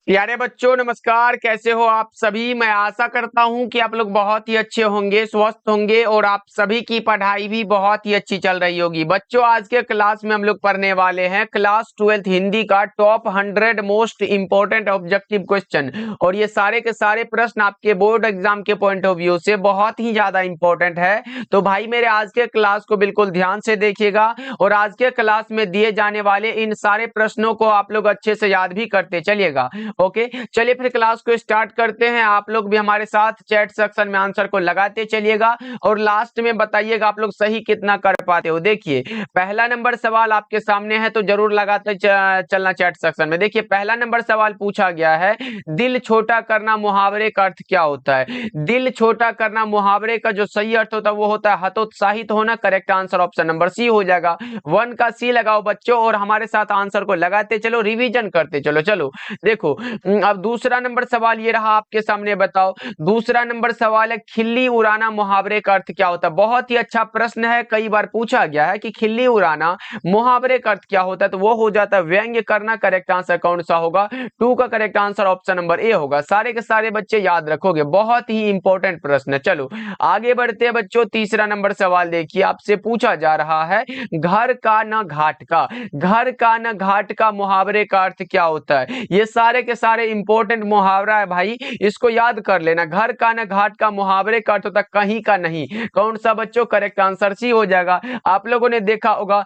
प्यारे बच्चों नमस्कार। कैसे हो आप सभी। मैं आशा करता हूं कि आप लोग बहुत ही अच्छे होंगे, स्वस्थ होंगे और आप सभी की पढ़ाई भी बहुत ही अच्छी चल रही होगी। बच्चों आज के क्लास में हम लोग पढ़ने वाले हैं क्लास 12th हिंदी का top 100 most important objective question. और ये सारे के सारे प्रश्न आपके बोर्ड एग्जाम के पॉइंट ऑफ व्यू से बहुत ही ज्यादा इंपॉर्टेंट है। तो भाई मेरे आज के क्लास को बिल्कुल ध्यान से देखिएगा और आज के क्लास में दिए जाने वाले इन सारे प्रश्नों को आप लोग अच्छे से याद भी करते चलिएगा। ओके चलिए फिर क्लास को स्टार्ट करते हैं। आप लोग भी हमारे साथ चैट सेक्शन में आंसर को लगाते चलिएगा और लास्ट में बताइएगा आप लोग सही कितना कर पाते हो। देखिए पहला नंबर सवाल आपके सामने है तो जरूर लगाते चलना चैट सेक्शन में। देखिए पहला नंबर सवाल पूछा गया है, दिल छोटा करना मुहावरे का अर्थ क्या होता है। दिल छोटा करना मुहावरे का जो सही अर्थ होता है वो होता है हतोत्साहित होना। Correct answer option number C हो जाएगा। 1 का सी लगाओ बच्चों और हमारे साथ आंसर को लगाते चलो, रिवीजन करते चलो। चलो देखो अब दूसरा नंबर सवाल ये रहा आपके सामने, बताओ दूसरा नंबर सवाल है खिल्ली उड़ाना मुहावरे का अर्थ क्या होता है। बहुत ही अच्छा प्रश्न है, कई बार पूछा गया है कि खिल्ली उड़ाना मुहावरे का अर्थ क्या होता है, तो वो हो जाता है व्यंग्य करना। करेक्ट आंसर कौन सा होगा, 2 का correct answer option number A होगा। सारे के सारे बच्चे याद रखोगे, बहुत ही इंपॉर्टेंट प्रश्न है। चलो आगे बढ़ते हैं बच्चों। तीसरा नंबर सवाल देखिए आपसे पूछा जा रहा है घर का न घाट का। घर का न घाट का मुहावरे का अर्थ क्या होता है। ये सारे के सारे इंपॉर्टेंट मुहावरा है भाई, इसको याद कर लेना। घर का न घाट का मुहावरे का अर्थ होता है कहीं का नहीं। कौन सा बच्चों, करेक्ट आंसर सी हो जाएगा। आप लोगों ने देखा होगा,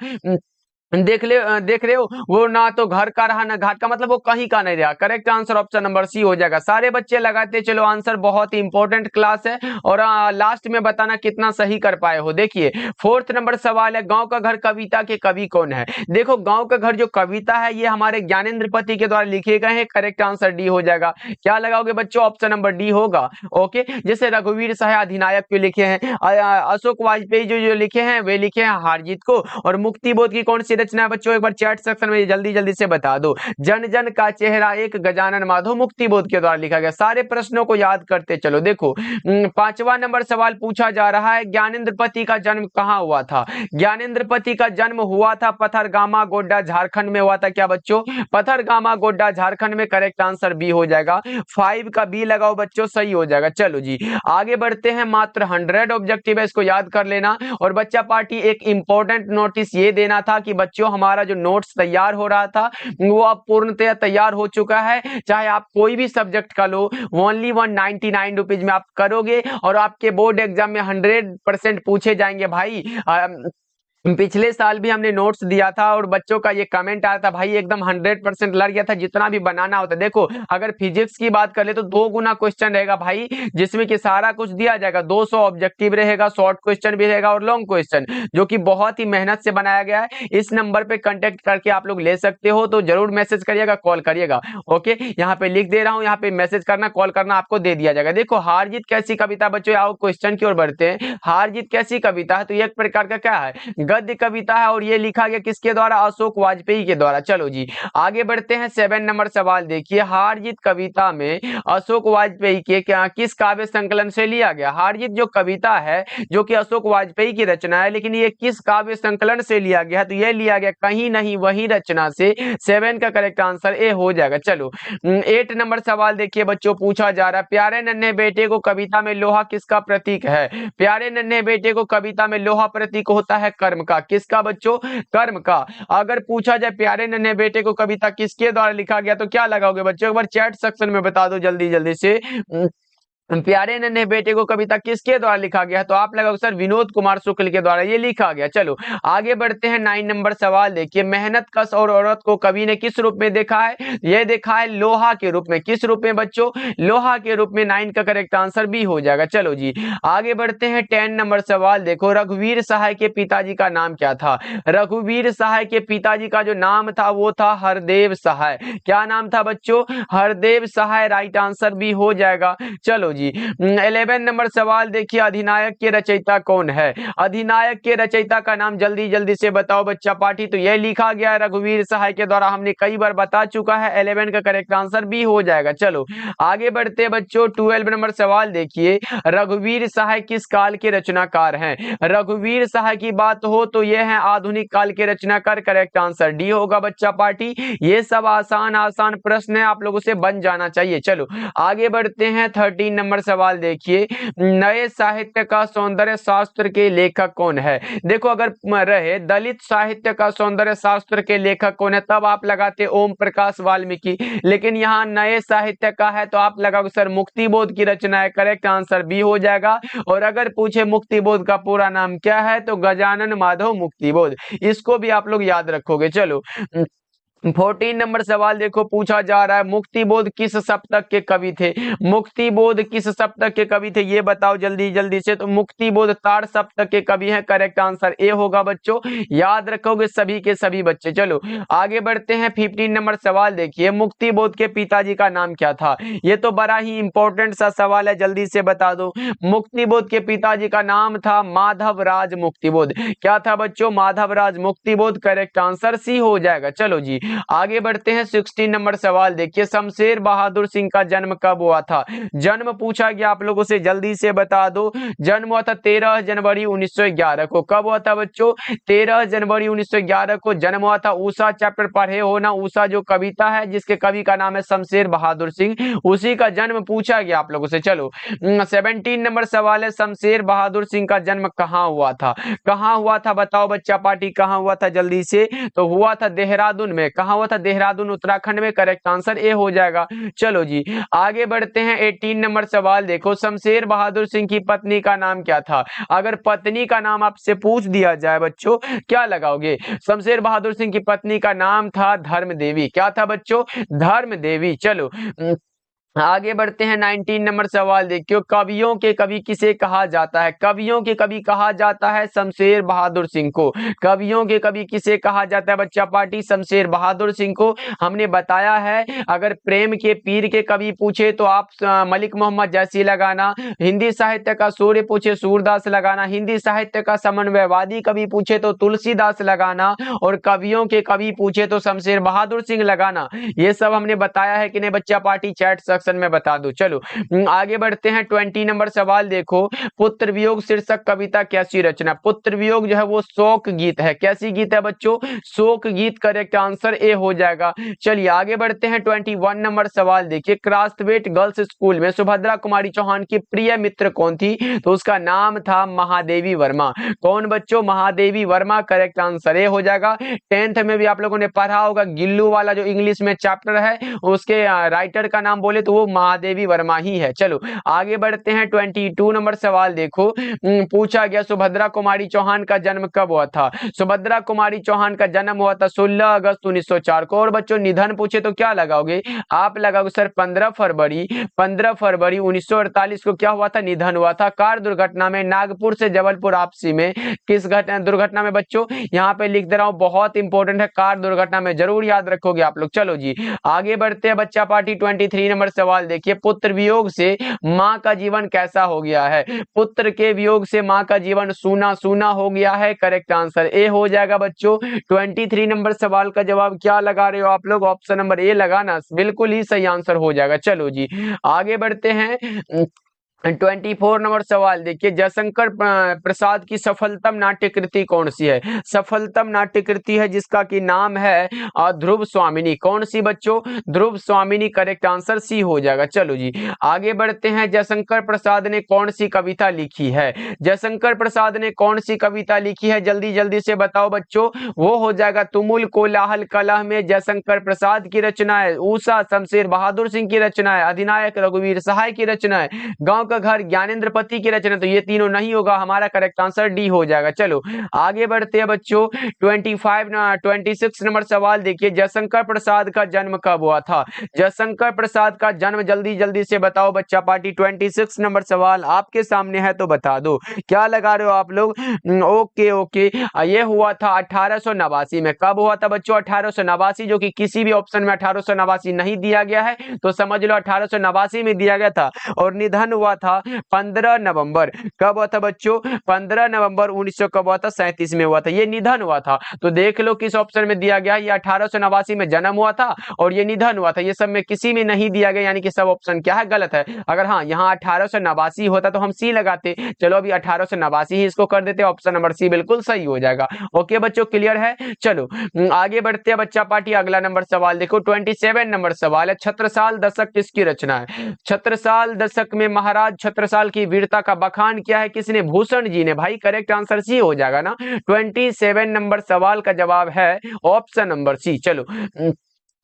देख रहे हो वो ना तो घर का रहा ना घाट का, मतलब वो कहीं का नहीं रहा। Correct answer option number C हो जाएगा। सारे बच्चे लगाते चलो आंसर, बहुत ही इंपॉर्टेंट क्लास है और लास्ट में बताना कितना सही कर पाए हो। देखिए फोर्थ नंबर सवाल है गांव का घर कविता के कवि कौन है। देखो गांव का घर जो कविता है ये हमारे ज्ञानेंद्र पति के द्वारा लिखे गए हैं। करेक्ट आंसर डी हो जाएगा। क्या लगाओगे बच्चों, ऑप्शन नंबर डी होगा। ओके जैसे रघुवीर शाह अधिनायक पे लिखे हैं, अशोक वाजपेयी जो लिखे हैं वे लिखे हैं हारजीत को। और मुक्ति बोध की कौन सी रचना है बच्चों, एक बार चैट सेक्शन में जल्दी जल्दी से बता दो। जन जन का चेहरा एक गजानन माधव मुक्ति बोध के द्वारा लिखा गया। सारे प्रश्नों को याद करते चलो। देखो पांचवा नंबर सवाल पूछा जा रहा है ज्ञानेंद्र पति का जन्म कहां हुआ था। ज्ञानेंद्र पति का जन्म हुआ था पथरगामा गोड्डा झारखंड में हुआ था। क्या बच्चों, पथरगामा गोड्डा झारखंड में। करेक्ट आंसर बी हो जाएगा। 5 का बी लगाओ बच्चों, सही हो जाएगा। चलो जी आगे बढ़ते हैं। मात्र 100 ऑब्जेक्टिव है, इसको याद कर लेना। और बच्चा पार्टी एक इंपॉर्टेंट नोटिस ये देना था कि बच्चों हमारा जो नोट्स तैयार हो रहा था वो अब पूर्णतः तैयार हो चुका है। चाहे आप कोई भी सब्जेक्ट का लो, ओनली 199 रुपीज में आप करोगे और आपके बोर्ड एग्जाम में 100% पूछे जाएंगे भाई। पिछले साल भी हमने नोट्स दिया था और बच्चों का ये कमेंट आया था भाई एकदम 100% लग गया था जितना भी बनाना होता है। देखो अगर फिजिक्स की बात कर ले तो 2 गुना क्वेश्चन रहेगा भाई, जिसमें कि सारा कुछ दिया जाएगा। 200 ऑब्जेक्टिव रहेगा, शॉर्ट क्वेश्चन भी रहेगा और लॉन्ग क्वेश्चन, जो कि बहुत ही मेहनत से बनाया गया है। इस नंबर पे कांटेक्ट करके आप लोग ले सकते हो, तो जरूर मैसेज करिएगा, कॉल करिएगा। ओके यहाँ पे लिख दे रहा हूँ, यहाँ पे मैसेज करना कॉल करना आपको दे दिया जाएगा। देखो हार जीत कैसी कविता बच्चों, आओ क्वेश्चन की ओर बढ़ते हैं। हार जीत कैसी कविता है, तो एक प्रकार का क्या है, गद्य कविता है और ये लिखा गया किसके द्वारा, अशोक वाजपेयी के द्वारा। चलो जी आगे बढ़ते हैं। 7 नंबर सवाल देखिए, हार जीत कविता में अशोक वाजपेयी के क्या किस काव्य संकलन से लिया गया। हार जीत जो कविता है जो कि अशोक वाजपेयी की रचना है, लेकिन ये किस काव्य संकलन से लिया गया, तो ये लिया गया कहीं नहीं वही रचना से। 7 का करेक्ट आंसर ए हो जाएगा। चलो 8 नंबर सवाल देखिए बच्चों, पूछा जा रहा है प्यारे नन्हे बेटे को कविता में लोहा किसका प्रतीक है। प्यारे नन्हे बेटे को कविता में लोहा प्रतीक होता है कर्म का। किसका बच्चों, कर्म का। अगर पूछा जाए प्यारे नन्हे बेटे को कविता किसके द्वारा लिखा गया, तो क्या लगाओगे बच्चों, एक बार चैट सेक्शन में बता दो जल्दी जल्दी से। प्यारे नन्हे बेटे को कविता किसके द्वारा लिखा गया, तो आप लगाओ सर विनोद कुमार शुक्ल के द्वारा ये लिखा गया। चलो आगे बढ़ते हैं। 9 नंबर सवाल देखिए, मेहनत कश और औरत को कवि ने किस रूप में देखा है। यह देखा है लोहा के रूप में। किस रूप में बच्चों, लोहा के रूप में। 9 का करेक्ट आंसर बी हो जाएगा। चलो जी आगे बढ़ते हैं। 10 नंबर सवाल देखो, रघुवीर सहाय के पिताजी का नाम क्या था। रघुवीर सहाय के पिताजी का जो नाम था वो था हरदेव सहाय। क्या नाम था बच्चों, हरदेव सहाय। राइट आंसर भी हो जाएगा। चलो जी 11 नंबर सवाल देखिए, अधिनायक के रचयिता कौन है? अधिनायक के रचयिता का नाम जल्दी जल्दी से बताओ बच्चा पार्टी। तो यह लिखा गया है रघुवीर सहाय के द्वारा, हमने कई बार बता चुका है। 11 का करेक्ट आंसर बी हो जाएगा। चलो आगे बढ़ते हैं बच्चों। 12 नंबर सवाल देखिए, रघुवीर सहाय किस काल के रचनाकार हैं? रघुवीर सहाय की बात हो तो यह है आधुनिक काल के रचनाकार। करेक्ट आंसर डी होगा बच्चा पार्टी। ये सब आसान आसान प्रश्न है, आप लोगों से बन जाना चाहिए। चलो आगे बढ़ते हैं। 13 नंबर सवाल देखिए, नए साहित्य का सौंदर्य शास्त्र के लेखक कौन है? देखो अगर रहे दलित साहित्य का सौंदर्य शास्त्र के लेखक कौन है, तब आप लगाते ओम प्रकाश वाल्मीकि, लेकिन यहाँ नए साहित्य का है तो आप लगाओगे सर मुक्तिबोध की रचना है। करेक्ट आंसर बी हो जाएगा। और अगर पूछे मुक्तिबोध का पूरा नाम क्या है तो गजानन माधव मुक्तिबोध, इसको भी आप लोग याद रखोगे। चलो 14 नंबर सवाल देखो, पूछा जा रहा है मुक्तिबोध किस सप्तक के कवि थे? मुक्तिबोध किस सप्तक के कवि थे ये बताओ जल्दी जल्दी से। तो मुक्तिबोध ताड़ सप्तक के कवि हैं। करेक्ट आंसर ए होगा बच्चों, याद रखोगे सभी के सभी बच्चे। चलो आगे बढ़ते हैं। 15 नंबर सवाल देखिए, मुक्तिबोध के पिताजी का नाम क्या था? ये तो बड़ा ही इंपॉर्टेंट सा सवाल है, जल्दी से बता दो। मुक्तिबोध के पिताजी का नाम था माधव राज मुक्तिबोध। क्या था बच्चों? माधव राज मुक्तिबोध। करेक्ट आंसर सी हो जाएगा। चलो जी आगे बढ़ते हैं। 16 नंबर सवाल देखिए, शमशेर बहादुर सिंह का जन्म कब हुआ था? जन्म पूछा गया आप लोगों से, जल्दी से बता दो। जन्म हुआ था 13 जनवरी 1911 को। कब हुआ था बच्चों? 13 जनवरी 1911 को जन्म हुआ था। उषा चैप्टर पढ़े हो ना? उषा जो कविता है जिसके कवि का नाम है शमशेर बहादुर सिंह, उसी का जन्म पूछा गया आप लोगों से। चलो 17 नंबर सवाल है, शमशेर बहादुर सिंह का जन्म कहाँ हुआ था? कहाँ हुआ था बताओ बच्चा पार्टी, कहाँ हुआ था जल्दी से। तो हुआ था देहरादून में। कहाँ हुआ था? देहरादून उत्तराखंड में। करेक्ट आंसर ए हो जाएगा। चलो जी आगे बढ़ते हैं। 18 नंबर सवाल देखो, शमशेर बहादुर सिंह की पत्नी का नाम क्या था? अगर पत्नी का नाम आपसे पूछ दिया जाए बच्चों, क्या लगाओगे? शमशेर बहादुर सिंह की पत्नी का नाम था धर्म देवी। क्या था बच्चों? धर्म देवी। चलो आगे बढ़ते हैं। 19 नंबर सवाल देखियो, कवियों के कवि किसे कहा जाता है? कवियों के कवि कहा जाता है शमशेर बहादुर सिंह को। कवियों के कवि किसे कहा जाता है बच्चा पार्टी? शमशेर बहादुर सिंह को। हमने बताया है अगर प्रेम के पीर के कवि पूछे तो आप मलिक मोहम्मद जैसी लगाना, हिंदी साहित्य का सूर्य पूछे सूरदास लगाना, हिंदी साहित्य का समन्वयवादी कवि पूछे तो तुलसीदास लगाना, और कवियों के कवि पूछे तो शमशेर बहादुर सिंह लगाना। ये सब हमने बताया है कि नहीं बच्चा पार्टी? चैट में बता दो। चलो आगे बढ़ते हैं। 20 नंबर सवाल देखो, पुत्र वियोग शीर्षक कविता कैसी रचना? पुत्र वियोग जो है वो शोक गीत है। कैसी गीत है बच्चों? शोक गीत। करेक्ट आंसर ए हो जाएगा। चलिए आगे बढ़ते हैं। 21 नंबर सवाल देखिए, क्रास्थवेट गर्ल्स स्कूल में सुभद्रा कुमारी चौहान की प्रिय मित्र कौन थी? तो उसका नाम था महादेवी वर्मा। कौन बच्चों? Mahadevi Verma. Correct answer A हो जाएगा। 10th में भी आप लोगों ने पढ़ा होगा, गिल्लू वाला जो इंग्लिश में चैप्टर है उसके राइटर का नाम बोले तो वो महादेवी वर्मा ही है। चलो आगे बढ़ते हैं। 22 नंबर सवाल देखो, पूछा गया सुभद्रा कुमारी चौहान का जन्म कब हुआ था? सुभद्रा कुमारी चौहान का जन्म हुआ था 16 अगस्त 1904 को। और बच्चों निधन पूछे तो क्या लगाओगे? आप लगाओगे सर 15 फरवरी 1948 को। क्या हुआ था? निधन हुआ था कार दुर्घटना में, नागपुर से जबलपुर आपसी में। किस दुर्घटना में बच्चों? यहाँ पे लिख दे रहा हूं, बहुत इंपॉर्टेंट है, कार दुर्घटना में। जरूर याद रखोगे आप लोग। चलो जी आगे बढ़ते हैं बच्चा पार्टी। 23 नंबर सवाल देखिए, पुत्र वियोग से मां का जीवन कैसा हो गया है? पुत्र के वियोग से मां का जीवन सूना सूना हो गया है। करेक्ट आंसर ए हो जाएगा बच्चों। 23 नंबर सवाल का जवाब क्या लगा रहे हो आप लोग? ऑप्शन नंबर ए लगाना, बिल्कुल ही सही आंसर हो जाएगा। चलो जी आगे बढ़ते हैं। 24 नंबर सवाल देखिए, जयशंकर प्रसाद की सफलतम नाट्य कृति कौन सी है? सफलतम नाट्य कृति है जिसका की नाम है ध्रुव स्वामिनी। कौन सी बच्चों? ध्रुव स्वामिनी। करेक्ट आंसर सी हो जाएगा। चलो जी आगे बढ़ते हैं। जयशंकर प्रसाद ने कौन सी कविता लिखी है? जयशंकर प्रसाद ने कौन सी कविता लिखी है? जल्दी जल्दी से बताओ बच्चों। वो हो जाएगा तुमुल कोलाहल कलह में जयशंकर प्रसाद की रचना है, उषा शमशेर बहादुर सिंह की रचना है, अधिनायक रघुवीर सहाय की रचना है, गांव का घर ज्ञानेंद्रपति की रचना, तो ये तीनों नहीं होगा, हमारा करेक्ट आंसर डी हो जाएगा। चलो आगे बढ़ते हैं बच्चों। 26 नंबर सवाल देखिए, जयशंकर प्रसाद का जन्म कब हुआ था? जयशंकर प्रसाद का जन्म जल्दी जल्दी से बताओ बच्चा पार्टी। 26 नंबर सवाल आपके सामने है तो बता दो। क्या लगा रहे हो आप लोग? ओके ओके, ये हुआ था 1889 में। कब हुआ था बच्चों? 1889, जो कि किसी भी ऑप्शन में 1889 नहीं दिया गया है, तो समझ लो 1889 में दिया गया था। और निधन हुआ था 15 नवंबर। कब हुआ था बच्चों? 15 नवंबर 1900 कब हुआ था? 37 में हुआ था, ये निधन हुआ था। तो देख लो किस ऑप्शन में दिया गया, ये 1889 में जन्म हुआ था और ये निधन हुआ था, ये सब में किसी में नहीं दिया गया, यानी कि सब ऑप्शन क्या है? गलत है। अगर हाँ यहाँ 1889 होता तो हम सी लगाते। चलो अभी 1889 ही इसको कर देते, ऑप्शन नंबर सी बिल्कुल सही हो जाएगा। ओके बच्चों, क्लियर है? चलो आगे बढ़ते हैं बच्चा पार्टी। अगला नंबर सवाल देखो, 27 नंबर सवाल है, छत्रसाल दशक किसकी रचना है? छत्रसाल दशक में महाराज छत्रसाल की वीरता का बखान किया है किसने? भूषण जी ने। भाई करेक्ट आंसर सी हो जाएगा ना। 27 नंबर सवाल का जवाब है ऑप्शन नंबर सी। चलो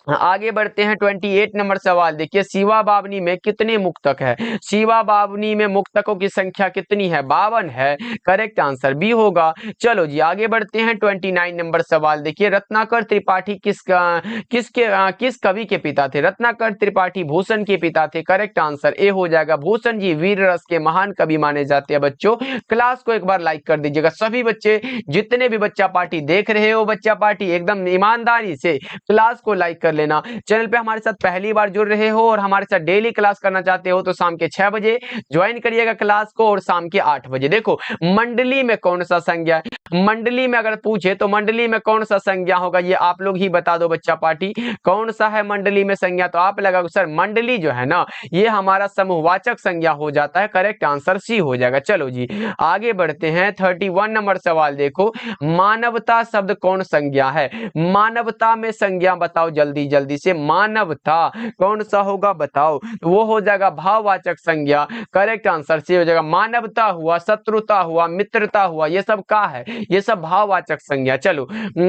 आगे बढ़ते हैं। 28 नंबर सवाल देखिए, शिवा बावनी में कितने मुक्तक है? शिवा बावनी में मुक्तकों की संख्या कितनी है? 52 है, करेक्ट आंसर बी होगा। चलो जी आगे बढ़ते हैं। 29 नंबर सवाल देखिए, रत्नाकर त्रिपाठी किस कवि के पिता थे? रत्नाकर त्रिपाठी भूषण के पिता थे, करेक्ट आंसर ए हो जाएगा। भूषण जी वीर रस के महान कवि माने जाते हैं। बच्चों क्लास को एक बार लाइक कर दीजिएगा सभी बच्चे, जितने भी बच्चा पार्टी देख रहे हो, बच्चा पार्टी एकदम ईमानदारी से क्लास को लाइक कर लेना। चैनल पे हमारे साथ पहली बार जुड़ रहे हो और हमारे साथ डेली क्लास करना चाहते हो तो शाम के 6 बजे ज्वाइन करिएगा क्लास को और शाम के 8 बजे। देखो मंडली में कौन सा संज्ञा है? मंडली में अगर पूछे तो मंडली में कौन सा संज्ञा होगा, ये आप लोग ही बता दो बच्चा पार्टी, कौन सा है मंडली में संज्ञा? तो आप लगाओ सर मंडली जो है ना, ये हमारा समूहवाचक संज्ञा हो जाता है, करेक्ट आंसर सी हो जाएगा। चलो जी आगे बढ़ते हैं। 31 नंबर सवाल देखो, मानवता शब्द कौन संज्ञा है? मानवता में संज्ञा बताओ जल्दी जल्दी से। मानवता कौन सा होगा बताओ? वो हो जाएगा भाववाचक संज्ञा, करेक्ट आंसर सी हो जाएगा। मानवता हुआ, शत्रुता हुआ, मित्रता हुआ, ये सब का है? ये सब भाववाचक संज्ञा। चलो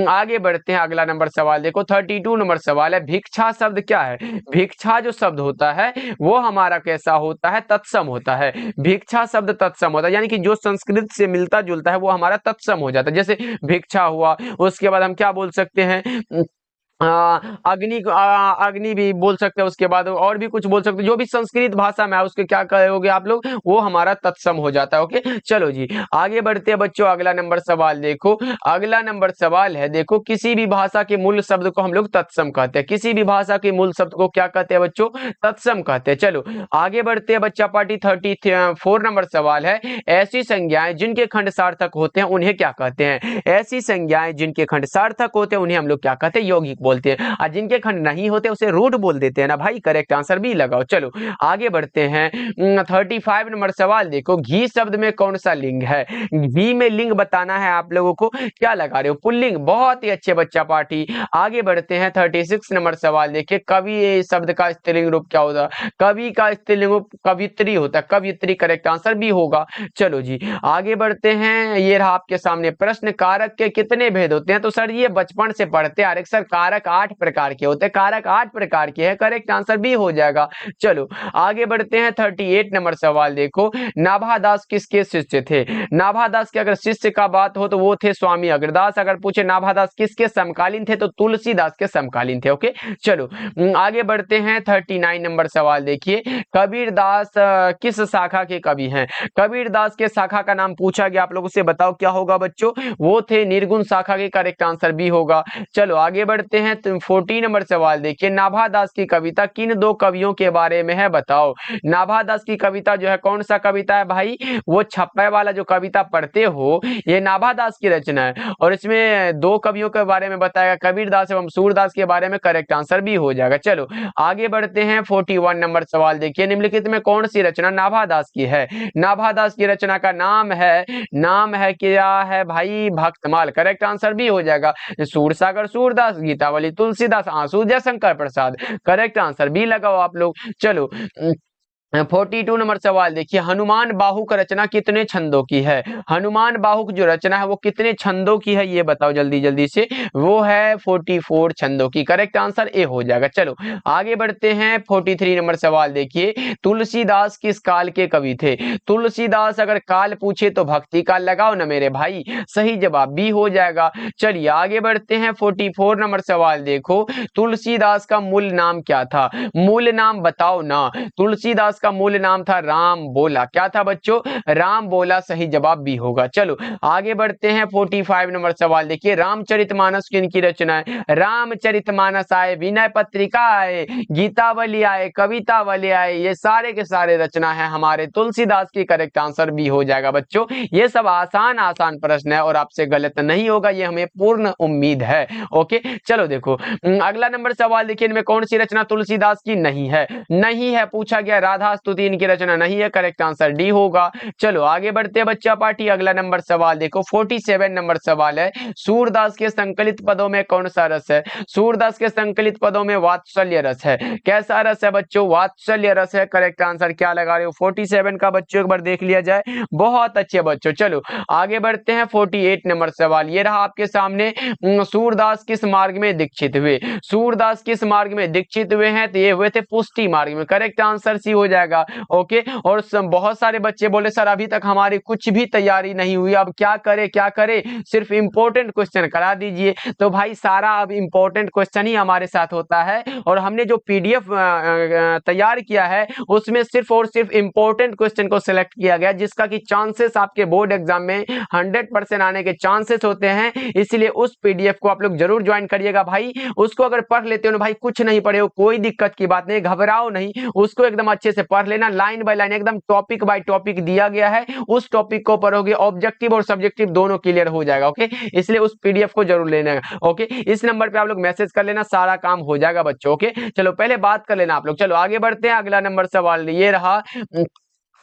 आगे बढ़ते हैं। अगला नंबर सवाल देखो, 32 नंबर सवाल है, भिक्षा शब्द क्या है? भिक्षा जो शब्द होता है वो हमारा कैसा होता है? तत्सम होता है। भिक्षा शब्द तत्सम होता है, यानी कि जो संस्कृत से मिलता जुलता है वो हमारा तत्सम हो जाता है। जैसे भिक्षा हुआ, उसके बाद हम क्या बोल सकते हैं? अग्नि भी बोल सकते हैं, उसके बाद और भी कुछ बोल सकते हैं, जो भी संस्कृत भाषा में है उसके क्या कहोगे आप लोग? वो हमारा तत्सम हो जाता है। ओके चलो जी आगे बढ़ते हैं बच्चों। अगला नंबर सवाल देखो, अगला नंबर सवाल है देखो, किसी भी भाषा के मूल शब्द को हम लोग तत्सम कहते हैं। किसी भी भाषा के मूल शब्द को क्या कहते हैं बच्चों? तत्सम कहते हैं। चलो आगे बढ़ते हैं बच्चा पार्टी। 34 नंबर सवाल है, ऐसी संज्ञाएं जिनके खंड सार्थक होते हैं उन्हें क्या कहते हैं? ऐसी संज्ञाएं जिनके खंड सार्थक होते हैं उन्हें हम लोग क्या कहते हैं? यौगिक बोलते हैं। और जिनके खंड नहीं होते उसे रूट बोल देते हैं ना भाई, करेक्ट आंसर भी लगाओ। चलो आगे बढ़ते हैं। 35 नंबर सवाल देखो, घी शब्द में कौन सा लिंग है? घी में लिंग बताना है आप लोगों को, क्या लगा रहे हो? पुल्लिंग। बहुत ही अच्छे बच्चा पार्टी। आगे बढ़ते हैं। 36 नंबर सवाल देखिए, कवि शब्द का स्त्रीलिंग रूप क्या होता है? कवि का स्त्रीलिंग रूप कवित्री होता है, कवित्री, करेक्ट आंसर भी होगा। चलो जी आगे बढ़ते हैं। ये रहा आपके सामने प्रश्न, कारक के कितने भेद होते हैं? तो सर ये बचपन से पढ़ते आ रहे सर, कारक 8 प्रकार के होते हैं, कारक 8 प्रकार के हैं, करेक्ट आंसर भी हो जाएगा। चलो आगे बढ़ते हैं। 38 नंबर सवाल देखो, नाभादास किसके शिष्य थे? नाभादास के अगर शिष्य का बात हो तो वो थे स्वामी अग्रदास। अगर पूछे नाभादास किसके समकालीन थे तो तुलसीदास के समकालीन थे। ओके चलो आगे बढ़ते हैं। 39 नंबर सवाल देखिए, कबीरदास किस शाखा के कवि हैं? कबीरदास के शाखा का नाम पूछा गया, आप लोगों से बताओ क्या होगा बच्चों? वो थे निर्गुण शाखा के, करेक्ट आंसर भी होगा। चलो आगे बढ़ते हैं। 40 नंबर सवाल देखिए, नाभादास की कविता किन दो कवियों के बारे में है बताओ? नाभादास की कविता जो है कौन सा कविता है भाई? वो छप्पे वाला जो कविता पढ़ते हो ये नाभादास की रचना है और इसमें दो कवियों के बारे में बताएगा, कबीरदास एवं सूरदास के बारे में, करेक्ट आंसर भी हो जाएगा। चलो आगे बढ़ते हैं। 41 नंबर सवाल देखिए, निम्नलिखित में कौन सी रचना नाभादास की है? नाभादास की रचना का नाम है क्या है भाई? भक्तमाल, करेक्ट आंसर भी हो जाएगा। सूरसागर सूरदास, गीतावली तुलसीदास, आंसू जयशंकर प्रसाद, करेक्ट आंसर भी लगाओ आप लोग। चलो 42 नंबर सवाल देखिए, हनुमान बाहुक रचना कितने छंदों की है? हनुमान बाहुक जो रचना है वो कितने छंदों की है, ये बताओ जल्दी जल्दी से। वो है 44 छंदों की। करेक्ट आंसर ए हो जाएगा। चलो आगे बढ़ते हैं। 43 नंबर सवाल देखिए, तुलसीदास किस काल के कवि थे? तुलसीदास अगर काल पूछे तो भक्ति काल लगाओ ना मेरे भाई, सही जवाब बी हो जाएगा। चलिए आगे बढ़ते हैं। 44 नंबर सवाल देखो, तुलसीदास का मूल नाम क्या था? मूल नाम बताओ ना। तुलसीदास का मूल नाम था राम बोला। क्या था बच्चों? राम बोला। सही जवाब बी होगा। चलो आगे बढ़ते हैं। 45 नंबर सवाल देखिए, रामचरितमानस किनकी रचना है? रामचरितमानस आए, विनय पत्रिका आए, गीतावली आए, कवितावली आए, ये सारे के सारे रचना है हमारे तुलसीदास की। करेक्ट आंसर बी हो जाएगा बच्चों। ये सब आसान आसान प्रश्न है और आपसे गलत नहीं होगा, ये हमें पूर्ण उम्मीद है। ओके चलो देखो अगला नंबर सवाल देखिए, इनमें कौन सी रचना तुलसीदास की नहीं है? नहीं है पूछा गया, राधा स्तुति इनकी रचना नहीं है। करेक्ट आंसर डी होगा। चलो आगे बढ़ते हैं बच्चा पार्टी। अगला नंबर सवाल देखो, 47 नंबर सवाल है, सूरदास के संकलित पदों में कौन सा रस है? सूरदास के संकलित पदों में वात्सल्य रस है। कैसा रस है बच्चों? वात्सल्य रस है। करेक्ट आंसर क्या लगा रहे हो 47 का बच्चों? एक बार देख लिया जाए। बहुत अच्छे बच्चों। चलो आगे बढ़ते हैं। 48 नंबर सवाल ये रहा आपके सामने, सूरदास किस मार्ग में दीक्षित हुए? सूरदास किस मार्ग में दीक्षित हुए हैं? तो ये हुए थे पुष्टि मार्ग में। करेक्ट आंसर सी हो जाएगा। ओके और बहुत सारे बच्चे बोले सर अभी तक हमारी कुछ भी तैयारी नहीं हुई, अब क्या करें क्या करें, सिर्फ इंपॉर्टेंट क्वेश्चन करा दीजिए। तो भाई सारा अब इंपॉर्टेंट क्वेश्चन ही हमारे साथ होता है और हमने जो पीडीएफ तैयार किया है उसमें सिर्फ और सिर्फ इंपॉर्टेंट क्वेश्चन को सिलेक्ट किया गया, जिसका कि चांसेस आपके बोर्ड एग्जाम में 100% आने के चांसेस होते हैं। इसलिए उस पीडीएफ को आप लोग जरूर ज्वाइन करिएगा भाई। उसको अगर पढ़ लेते हो ना भाई, कुछ नहीं पढ़े हो कोई दिक्कत की बात नहीं, घबराओ नहीं, उसको एकदम अच्छे से पढ़ लेना, लाइन बाय लाइन एकदम टॉपिक बाय टॉपिक दिया गया है, उस टॉपिक को पढ़ोगे ऑब्जेक्टिव और सब्जेक्टिव दोनों क्लियर हो जाएगा। ओके इसलिए उस पीडीएफ को जरूर लेना। ओके इस नंबर पे आप लोग मैसेज कर लेना, सारा काम हो जाएगा बच्चों। ओके चलो पहले बात कर लेना आप लोग। चलो आगे बढ़ते हैं। अगला नंबर सवाल ये रहा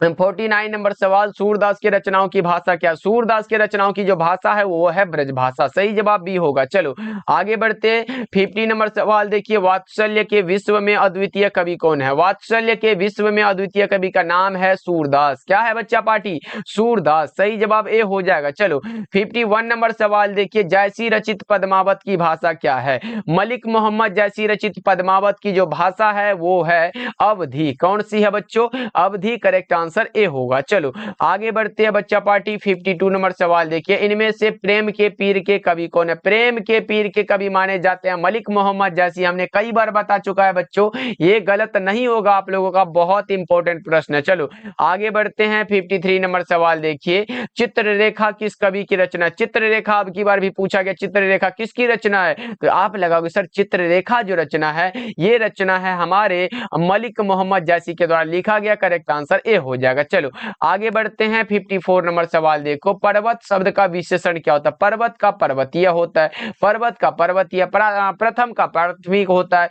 49 नंबर सवाल, सूरदास की रचनाओं की भाषा क्या? सूरदास की रचनाओं की जो भाषा है वो है ब्रज भाषा। सही जवाब बी होगा। चलो आगे बढ़ते हैं। 50 नंबर सवाल देखिए, वात्सल्य के विश्व में अद्वितीय कवि कौन है? वात्सल्य के विश्व में अद्वितीय कवि का नाम है सूरदास। क्या है बच्चा पार्टी? सूरदास। सही जवाब ए हो जाएगा। चलो 51 नंबर सवाल देखिए, जैसी रचित पद्मावत की भाषा क्या है? मलिक मोहम्मद जैसी रचित पद्मावत की जो भाषा है वो है अवधी। कौन सी है बच्चों? अवधी। करेक्ट आंसर ए होगा। चलो आगे बढ़ते हैं बच्चा पार्टी। 52 नंबर सवाल देखिए, इनमें से प्रेम के पीर के कवि कौन है? प्रेम के पीर के कवि माने जाते हैं मलिक मोहम्मद जैसी। हमने कई बार बता चुका है बच्चों, ये गलत नहीं होगा आप लोगों का, बहुत इंपॉर्टेंट प्रश्न है। चलो आगे बढ़ते हैं। 53 नंबर सवाल देखिए, चित्ररेखा किस कवि की रचना? चित्ररेखा अब की बार भी पूछा गया, चित्ररेखा किसकी रचना है? तो आप लगाओगे सर चित्ररेखा जो रचना है ये रचना है हमारे मलिक मोहम्मद जैसी के द्वारा लिखा गया। करेक्ट आंसर ए हो जाएगा। चलो आगे बढ़ते हैं। 54 नंबर सवाल देखो, पर्वत शब्द का विशेषण क्या होता है? पर्वत का पर्वतीय होता है, पर्वत का पर्वतीय, प्रथम का प्राथमिक होता है,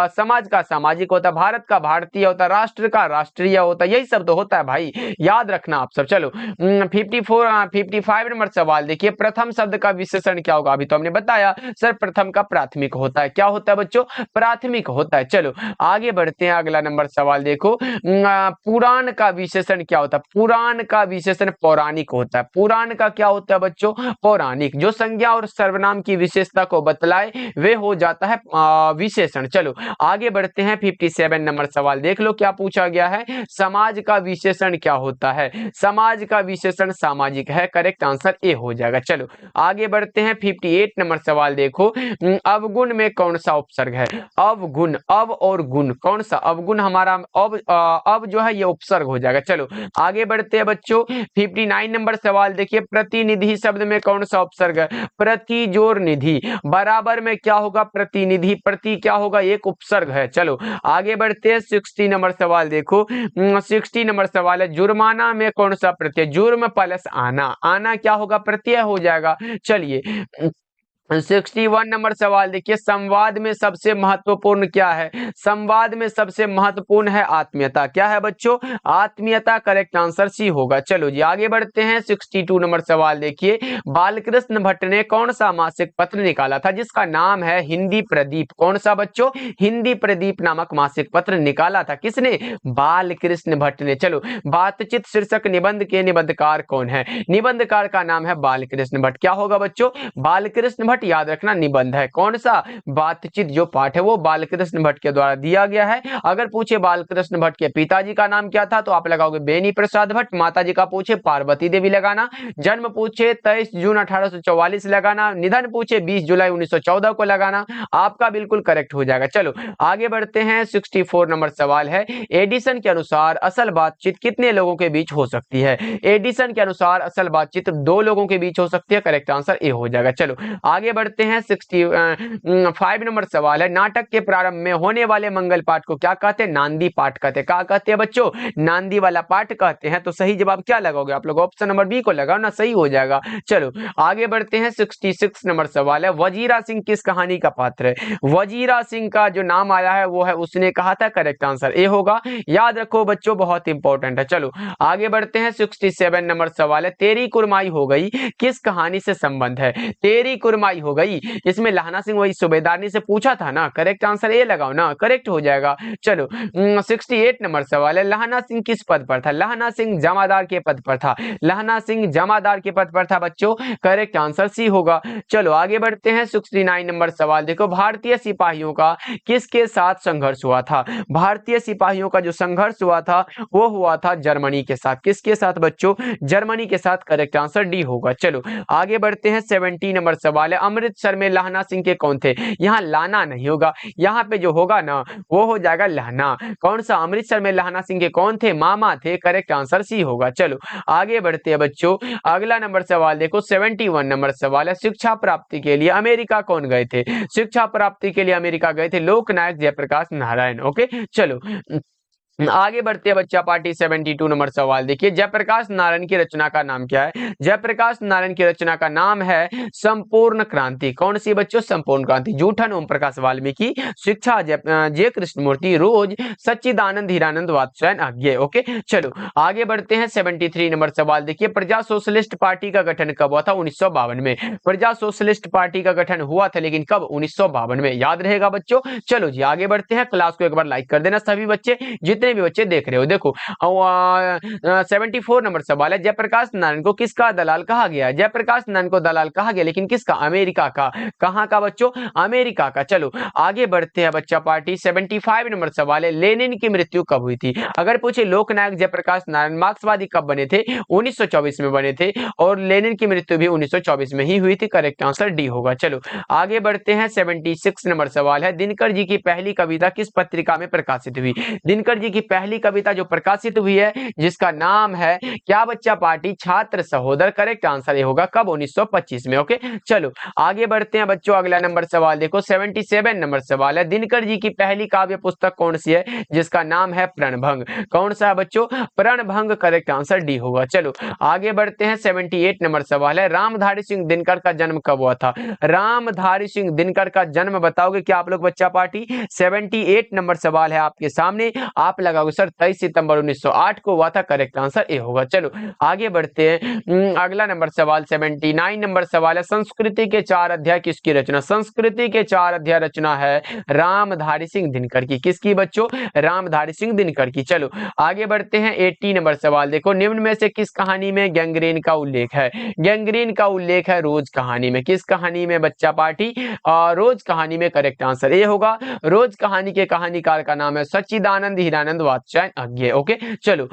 समाज का सामाजिक होता है, भारत का भारतीय होता है, राष्ट्र का राष्ट्रीय होता है, यही सब तो होता है भाई, याद रखना आप सब। चलो 55 नंबर सवाल देखिए, प्रथम शब्द का विशेषण क्या होगा? अभी तो हमने बताया सर प्रथम का प्राथमिक होता है। क्या होता है बच्चों? प्राथमिक होता है। चलो आगे बढ़ते हैं। अगला नंबर सवाल देखो, पुराण का विशेषण क्या होता है? पुराण का विशेषण पौराणिक होता है। पुराण का क्या होता है बच्चों? पौराणिक। जो संज्ञा और सर्वनाम की विशेषता को बतलाए वे हो जाता है विशेषण। चलो आगे बढ़ते हैं। 57 नंबर सवाल देख लो क्या पूछा गया है, समाज का विशेषण क्या होता है? समाज का विशेषण सामाजिक है। करेक्ट आंसर ए हो जाएगा। चलो आगे बढ़ते हैं। 58 नंबर सवाल देखो, अवगुण में कौन सा उपसर्ग है? अवगुण, अव और गुण, कौन सा? अवगुण हमारा अब जो है ये उपसर्ग हो जाएगा। चलो आगे बढ़ते हैं बच्चों। 59 नंबर सवाल देखिए, प्रतिनिधि शब्द में कौन सा उपसर्ग है? प्रति जोर निधि, बराबर में क्या होगा? प्रतिनिधि, प्रति क्या होगा? एक उपसर्ग है। चलो आगे बढ़ते हैं। 60 नंबर सवाल देखो, 60 नंबर सवाल है, जुर्माना में कौन सा प्रत्यय? जुर्म प्लस आना, आना क्या होगा? प्रत्यय हो जाएगा। चलिए 61 नंबर सवाल देखिए, संवाद में सबसे महत्वपूर्ण क्या है? संवाद में सबसे महत्वपूर्ण है आत्मीयता। क्या है बच्चों? आत्मीयता। करेक्ट आंसर सी होगा। चलो जी आगे बढ़ते हैं। 62 नंबर सवाल देखिए, बालकृष्ण भट्ट ने कौन सा मासिक पत्र निकाला था जिसका नाम है हिंदी प्रदीप? कौन सा बच्चों? हिंदी प्रदीप नामक मासिक पत्र निकाला था किसने? बालकृष्ण भट्ट ने। चलो, बातचीत शीर्षक निबंध के निबंधकार कौन है? निबंधकार का नाम है बालकृष्ण भट्ट। क्या होगा बच्चों? बालकृष्ण भट्ट। याद रखना निबंध है। कौन सा? बातचीत जो पाठ है वो बालकृष्ण भट्ट के द्वारा दिया गया है। अगर पूछे बालकृष्ण भट्ट के पिताजी का नाम क्या था तो आप लगाओगे बेनी प्रसाद भट्ट। माताजी का पूछे पार्वती देवी लगाना। जन्म पूछे 23 जून 1844 लगाना। निधन पूछे 20 जुलाई 1914 को लगाना। आपका बिल्कुल करेक्ट हो जाएगा। चलो आगे बढ़ते हैं। 64 नंबर सवाल है, एडिसन के अनुसार असल बातचीत कितने लोगों के बीच हो सकती है? एडिसन के अनुसार असल बातचीत 2 लोगों के बीच हो सकती है। करेक्ट आंसर ए हो जाएगा। चलो आगे बढ़ते हैं। 65 नंबर सवाल है, नाटक के प्रारंभ में होने वाले मंगल पाठ को क्या कहते हैं? नांदी पाठ कहते हैं। क्या कहते हैं बच्चों? नांदी वाला पाठ कहते हैं। तो सही जवाब क्या लगाओगे आप लोग? ऑप्शन नंबर बी को लगाओ ना, सही हो जाएगा। चलो आगे बढ़ते हैं। 66 नंबर सवाल है, वजीरा सिंह किस कहानी का पात्र है? वजीरा सिंह का जो नाम आया है वो है उसने कहा था। करेक्ट आंसर ए होगा। याद रखो बच्चों, बहुत इंपॉर्टेंट है। चलो आगे बढ़ते हैं। 67 नंबर सवाल है, तेरी कुरमाई हो गई किस कहानी से संबंध है? तेरी कुरमाई हो गई, इसमें लहना सिंह वही सूबेदारनी से पूछा था ना। करेक्ट आंसर ए लगाओ ना, करेक्ट हो जाएगा। चलो 68 नंबर सवाल है, लहना सिंह किस पद पर था? लहना सिंह जमादार के पद पर था। लहना सिंह जमादार के पद पर था बच्चों। करेक्ट आंसर सी होगा। चलो आगे बढ़ते हैं। 69 नंबर सवाल देखो, भारतीय सिपाहियों का किसके साथ संघर्ष हुआ था? भारतीय सिपाहियों का जो संघर्ष हुआ था वो हुआ था जर्मनी के साथ। किसके साथ बच्चों? जर्मनी के साथ। करेक्ट आंसर डी होगा। चलो आगे बढ़ते हैं। 70 नंबर सवाल है, अमृतसर में लहना सिंह के कौन थे? यहाँ लाना नहीं होगा, यहाँ पे जो होगा ना वो हो जाएगा लहना। कौन सा? अमृतसर में लहना सिंह के कौन थे? मामा थे। करेक्ट आंसर सी होगा। चलो आगे बढ़ते हैं बच्चों। अगला नंबर सवाल देखो, 71 नंबर सवाल है, शिक्षा प्राप्ति के लिए अमेरिका कौन गए थे? शिक्षा प्राप्ति के लिए अमेरिका गए थे लोकनायक जयप्रकाश नारायण। ओके चलो आगे बढ़ते हैं बच्चा पार्टी। 72 नंबर सवाल देखिए, जयप्रकाश नारायण की रचना का नाम क्या है? जयप्रकाश नारायण की रचना का नाम है संपूर्ण क्रांति। कौन सी बच्चों? संपूर्ण क्रांति। जूठन ओम प्रकाश वाल्मीकि, शिक्षा जय कृष्णमूर्ति, रोज, सच्चिदानंद हीरानंद वात्स्यायन आज्ञे। ओके चलो आगे बढ़ते हैं। 73 नंबर सवाल देखिए, प्रजा सोशलिस्ट पार्टी का गठन कब हुआ था? 1952 में। प्रजा सोशलिस्ट पार्टी का गठन हुआ था, लेकिन कब? 1952 में। याद रहेगा बच्चों। चलो जी आगे बढ़ते हैं। क्लास को एक बार लाइक कर देना सभी बच्चे, जितने भी बच्चे देख रहे हो। देखो 74 नंबर सवाल है, जयप्रकाश नारायण को किसका दलाल कहा गया? जयप्रकाश नारायण को दलाल कहा गया, लेकिन किसका? अमेरिका का। कहां का बच्चों? अमेरिका का। चलो आगे बढ़ते हैं बच्चा पार्टी। 75 नंबर सवाल है, लेनिन की मृत्यु कब हुई थी? अगर पूछे लोकनायक जयप्रकाश नारायण मार्क्सवादी कब बने थे? 1924 में बने थे, और लेनिन की मृत्यु भी 1924 में ही हुई थी। करेक्ट आंसर डी होगा। चलो आगे बढ़ते हैं। 76 नंबर सवाल है, दिनकर जी की पहली कविता किस पत्रिका में प्रकाशित हुई? दिनकर जी की पहली कविता जो प्रकाशित हुई है जिसका नाम है क्या बच्चा पार्टी? छात्र सहोदर। करेक्ट आंसर ये होगा। कब? 1925 में। ओके चलो आगे बढ़ते हैं बच्चों। अगला नंबर सवाल देखो, 77 नंबर सवाल है, दिनकर जी की पहली काव्य पुस्तक कौन सी है जिसका नाम है प्रणभंग? कौन सा है बच्चों? प्रणभंग। करेक्ट आंसर डी होगा। चलो आगे बढ़ते हैं। 78 नंबर सवाल है, रामधारी सिंह दिनकर का जन्म कब हुआ था? रामधारी सिंह दिनकर का जन्म बताओगे क्या आप लोग बच्चा पार्टी? 78 नंबर सवाल है आपके सामने। आप लगाओगे सर 23 सितंबर 1908 को हुआ था। करेक्ट आंसर ए होगा। चलो आगे बढ़ते हैं। अगला नंबर सवाल 79 नंबर सवाल है, संस्कृति के 4 अध्याय किसकी रचना? संस्कृति के 4 अध्याय रचना है रामधारी सिंह दिनकर की। किसकी बच्चों? रामधारी सिंह दिनकर की। चलो आगे बढ़ते हैं। 80 नंबर सवाल देखो, निम्न में से किस कहानी में गैंग्रीन का उल्लेख है? गैंग्रीन का उल्लेख है रोज कहानी में। किस कहानी में बच्चा पार्टी? रोज कहानी में। करेक्ट आंसर ए होगा। रोज कहानी के कहानीकार का नाम है सच्चिदानंद हीरानंद वात्स्यायन आज्ञे। ओके चलो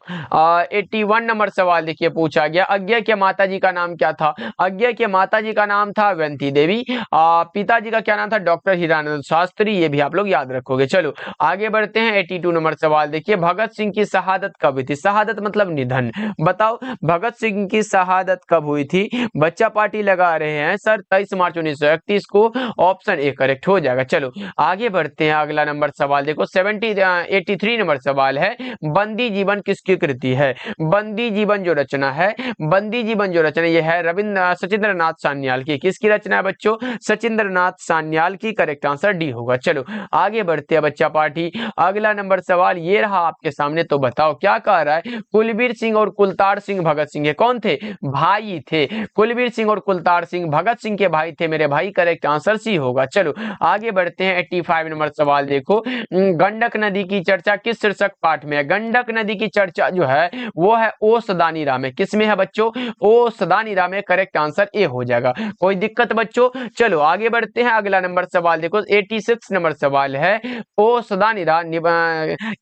81 नंबर सवाल देखिए पूछा गया, अज्ञा के माताजी का नाम क्या था? अज्ञा के माताजी का नाम था अवंती देवी। पिताजी का क्या नाम था? डॉक्टर हीरानंद शास्त्री। ये भी आप लोग याद रखोगे। चलो आगे बढ़ते हैं। 82 नंबर सवाल देखिए, भगत सिंह की शहादत कब हुई थी? शहादत मतलब निधन। बताओ भगत सिंह की शहादत कब हुई थी? बच्चा पार्टी लगा रहे हैं सर 23 मार्च 1931 को। ऑप्शन ए करेक्ट हो जाएगा। चलो आगे बढ़ते हैं। अगला नंबर सवाल देखो 83 नंबर सवाल है, बंदी जीवन किसकी स्वीकृति है। बंदी जीवन जो रचना है, बंदी जीवन जो रचना ये है सचिंद्रनाथ सान्याल की। किसकी रचना है बच्चों? सचिंद्रनाथ सान्याल की। करेक्ट आंसर डी होगा। चलो आगे बढ़ते हैं बच्चा पार्टी। अगला नंबर सवाल ये रहा आपके सामने, तो बताओ क्या कह रहा है? कुलबीर सिंह और कुलतार सिंह भगत सिंह ये कौन थे? भाई थे। कुलबीर सिंह और कुलतार सिंह भगत सिंह के भाई थे मेरे भाई। करेक्ट आंसर सी होगा। चलो आगे बढ़ते हैं। 85 नंबर सवाल देखो, गंडक नदी की चर्चा किस शीर्षक पाठ में है? गंडक नदी की चर्चा जो है वो है ओ सदानीरा में। किसमें है बच्चों? ओ सदानीरा में। करेक्ट आंसर ए हो जाएगा। कोई दिक्कत बच्चों? चलो आगे बढ़ते हैं। अगला नंबर सवाल देखो, 86 नंबर सवाल है, ओ सदानीरा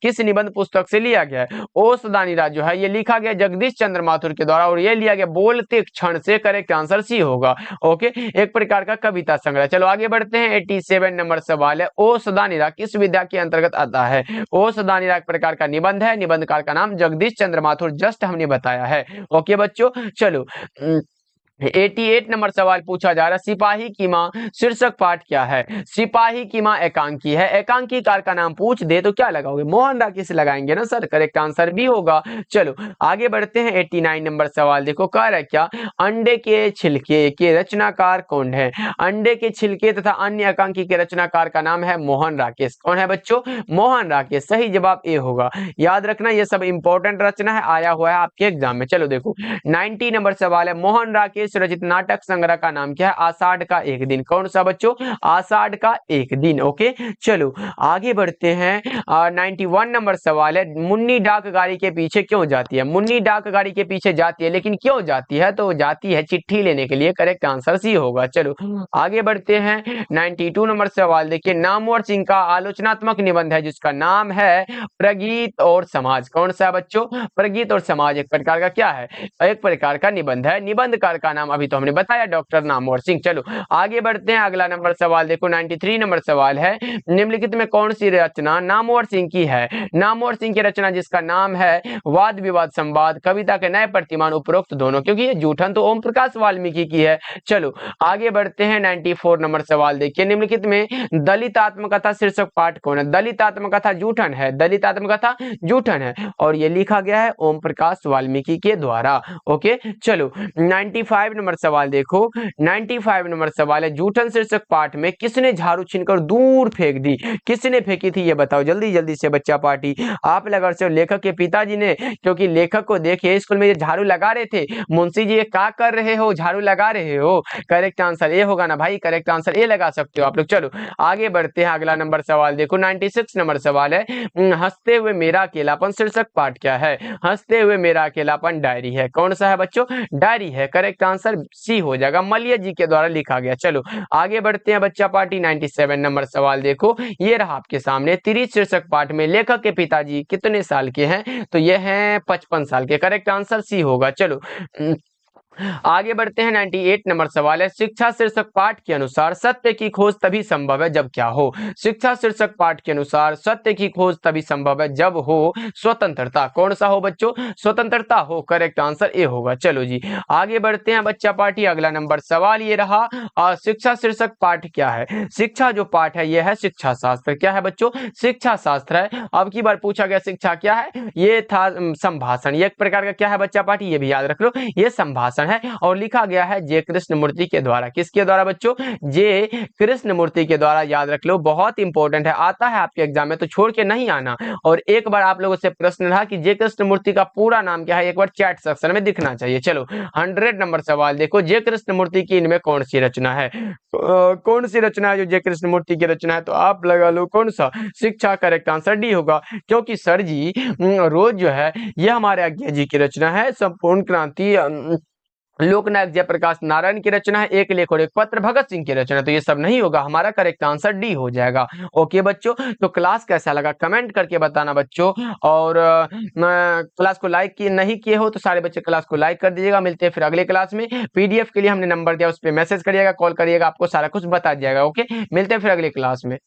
किस निबंध पुस्तक से लिया गया है? ओ सदानीरा जो है ये लिखा गया जगदीश चंद्र माथुर के द्वारा और ये लिया गया बोलते क्षण से। करेक्ट आंसर सी होगा। ओके, एक प्रकार का कविता संग्रह। चलो आगे बढ़ते हैं। 87 नंबर सवाल है, ओ सदानीरा किस विधा के अंतर्गत आता है? ओ सदानीरा एक प्रकार का निबंध है। निबंधकार का नाम जगदीश चंद्र माथुर, जस्ट हमने बताया है। ओके बच्चों, चलो 88 नंबर सवाल पूछा जा रहा है, सिपाही की मां शीर्षक पाठ क्या है? सिपाही की मां एकांकी है। एकांकीकार का नाम पूछ दे तो क्या लगाओगे? मोहन राकेश लगाएंगे ना सर। करेक्ट आंसर भी होगा। चलो आगे बढ़ते हैं। 89 नंबर सवाल देखो, कह रहा है क्या? अंडे के छिलके के रचनाकार कौन है? अंडे के छिलके तथा अन्य एकांकी के रचनाकार का नाम है मोहन राकेश। कौन है बच्चों? मोहन राकेश। सही जवाब ए होगा। याद रखना ये सब इंपॉर्टेंट रचना है, आया हुआ है आपके एग्जाम में। चलो देखो 90 नंबर सवाल है, मोहन राकेश रचित नाटक संग्रह का नाम क्या है? आषाढ़ का एक दिन। कौन सा बच्चों? आषाढ़ का एक दिन। ओके, चलो आगे बढ़ते हैं। 91 नंबर सवाल है, मुन्नी डाक गाड़ी के पीछे क्यों जाती है? मुन्नी डाक गाड़ी के पीछे जाती है, लेकिन क्यों जाती है? तो जाती है चिट्ठी लेने के लिए। करेक्ट आंसर सी होगा। चलो आगे बढ़ते हैं। 92 नंबर सवाल देखिए, नामवर सिंह का आलोचनात्मक निबंध है जिसका नाम है प्रगीत और समाज। कौन सा बच्चों? प्रगीत और समाज एक प्रकार का क्या है? एक प्रकार का निबंध है। निबंधकार का नाम अभी तो हमने बताया, डॉक्टर नामवर सिंह। चलो आगे बढ़ते हैं। अगला नंबर सवाल देखो, 93 नंबर सवाल है, निम्नलिखित में कौन सी रचना नामवर सिंह की है? नामवर सिंह की रचना जिसका नाम है वाद विवाद संवाद, कविता के नए प्रतिमान, उपरोक्त दोनों, क्योंकि ये जूठन तो ओम प्रकाश वाल्मीकि की है। चलो आगे बढ़ते हैं। 94 नंबर सवाल देखिए, निम्नलिखित में दलित आत्मकथा शीर्षक पाठ कौन है? दलित आत्मकथा जूठन है। दलित आत्मकथा जूठन है और ये लिखा गया है ओम प्रकाश वाल्मीकि के द्वारा। ओके, चलो 95 नंबर सवाल देखो। 95 नंबर सवाल है, जूठन शीर्षक पाठ में किसने झाड़ू छीनकर दूर फेंक दी? किसने फेंकी थी ये बताओ जल्दी जल्दी से बच्चा पार्टी। आप लगा रहे हो लेखक के पिताजी ने, क्योंकि लेखक को देखिए स्कूल में ये झाड़ू लगा रहे थे। मुंशी जी ये क्या कर रहे हो? झाड़ू लगा रहे हो। करेक्ट आंसर ए होगा ना भाई। करेक्ट आंसर ए लगा सकते हो आप लोग। चलो आगे बढ़ते हैं। अगला नंबर सवाल देखो, 96 नंबर सवाल है, हंसते हुए मेरा अकेलापन शीर्षक पाठ क्या है? हंसते हुए मेरा अकेलापन डायरी है। कौन सा है बच्चों? डायरी है। करेक्ट आंसर सी हो जाएगा, मलिया जी के द्वारा लिखा गया। चलो आगे बढ़ते हैं बच्चा पार्टी। 97 नंबर सवाल देखो, ये रहा आपके सामने, तिरीच शीर्षक पाठ में लेखक के पिताजी कितने साल के हैं? तो ये हैं 55 साल के। करेक्ट आंसर सी होगा। चलो आगे बढ़ते हैं। 98 नंबर सवाल है, शिक्षा शीर्षक पाठ के अनुसार सत्य की खोज तभी संभव है जब क्या हो? शिक्षा शीर्षक पाठ के अनुसार सत्य की खोज तभी संभव है जब हो स्वतंत्रता। कौन सा हो बच्चों? स्वतंत्रता हो। करेक्ट आंसर ए होगा। चलो जी आगे बढ़ते हैं बच्चा पार्टी। अगला नंबर सवाल ये रहा, शिक्षा शीर्षक पाठ क्या है? शिक्षा जो पाठ है यह है शिक्षा शास्त्र। क्या है बच्चों? शिक्षा शास्त्र है। अब की बार पूछा गया शिक्षा क्या है? ये था संभाषण। ये एक प्रकार का क्या है बच्चा पार्टी? ये भी याद रख लो, ये संभाषण है और लिखा गया है जे कृष्णमूर्ति के द्वारा। किसके द्वारा बच्चों? जे कृष्णमूर्ति के द्वारा। याद रख लो, बहुत इंपॉर्टेंट है, आता है आपके एग्जाम में, तो छोड़ के नहीं आना। और एक बार आप लोगों से प्रश्न रहा कि जे कृष्णमूर्ति का पूरा नाम क्या है, एक बार चैट सेक्शन में दिखना चाहिए। चलो 100 नंबर सवाल देखो, जे कृष्णमूर्ति की इनमें कौन सी रचना है? कौन सी रचना है जो जे कृष्णमूर्ति की रचना है? तो आप लगा लो कौन सा? शिक्षा। करेक्ट आंसर डी होगा, क्योंकि सर जी रोज जो है ये हमारे आज्ञा जी की रचना है। संपूर्ण क्रांति लोकनायक जयप्रकाश नारायण की रचना है। एक लेख और एक पत्र भगत सिंह की रचना। तो ये सब नहीं होगा, हमारा करेक्ट आंसर डी हो जाएगा। ओके बच्चों, तो क्लास कैसा लगा कमेंट करके बताना बच्चों। और क्लास को लाइक किए नहीं किए हो तो सारे बच्चे क्लास को लाइक कर दीजिएगा। मिलते हैं फिर अगले क्लास में। पीडीएफ के लिए हमने नंबर दिया, उस पर मैसेज करिएगा, कॉल करिएगा, आपको सारा कुछ बता दिया जाएगा। ओके, मिलते हैं फिर अगले क्लास में।